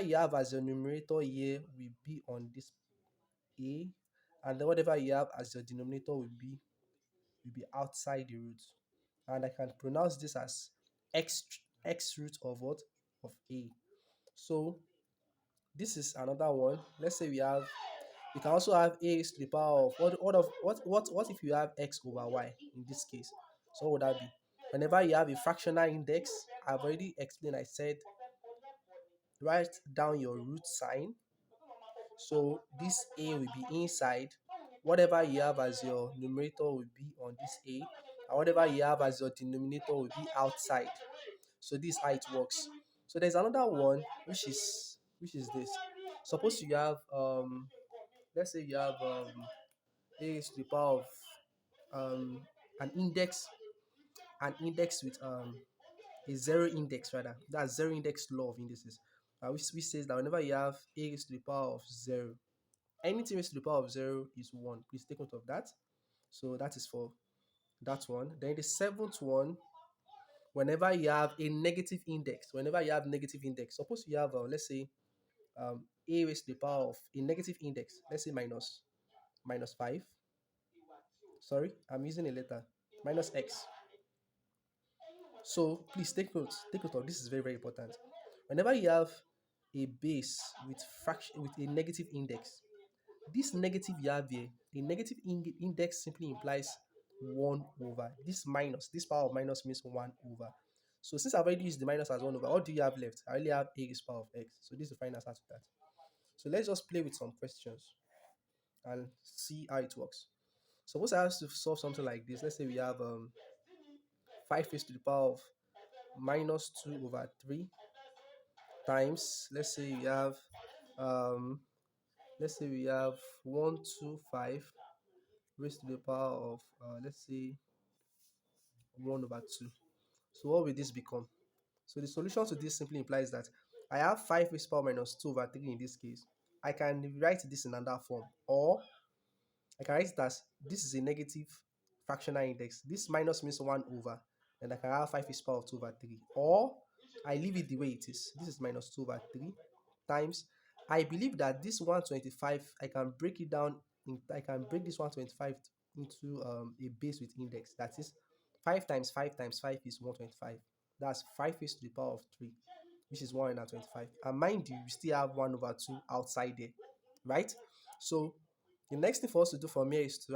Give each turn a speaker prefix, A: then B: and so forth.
A: you have as your numerator here will be on this a, and then whatever you have as your denominator will be outside the root. And I can pronounce this as x root of what? Of a. So this is another one. Let's say we can also have a raised to the power of what if you have x over y in this case? So what would that be? Whenever you have a fractional index, I've already explained, I said write down your root sign. So this a will be inside. Whatever you have as your numerator will be on this a, and whatever you have as your denominator will be outside. So this is how it works. So there's another one which is this. Suppose you have let's say you have a raised to the power of um an index with a zero index, rather. That's zero index law of indices. Which says that whenever you have a raised to the power of zero, anything raised to the power of zero is one. Please take note of that. So that is for that one. Then the seventh one, whenever you have negative index, suppose you have let's say a raised to the power of a negative index, let's say minus 5. Sorry, I'm using a letter, minus x. So please take note of this, is very, very important. Whenever you have a base with a negative index, this negative you have here, a negative index simply implies 1 over. This power of minus means 1 over. So since I've already used the minus as 1 over, what do you have left? I only have a raised power of x. So this is the final answer to that. So let's just play with some questions and see how it works. Suppose I have to solve something like this. Let's say we have 5 raised to the power of minus 2 over 3 times, um let's say we have 125 raised to the power of let's say 1 over 2. So what will this become? So the solution to this simply implies that I have 5 raised to the power minus 2 over 3 in this case. I can write this in another form, or I can write it as this is a negative fractional index. This minus means 1 over, and I can have 5 raised to the power of 2 over 3. Or I leave it the way it is. This is minus 2 over 3 times. I believe that this 125, I can break it down. I can break this 125 into a base with index. That is 5 times 5 times 5 is 125. That's 5 raised to the power of 3, which is 125. And mind you, we still have 1 over 2 outside there, right? So the next thing for us to do from here is to write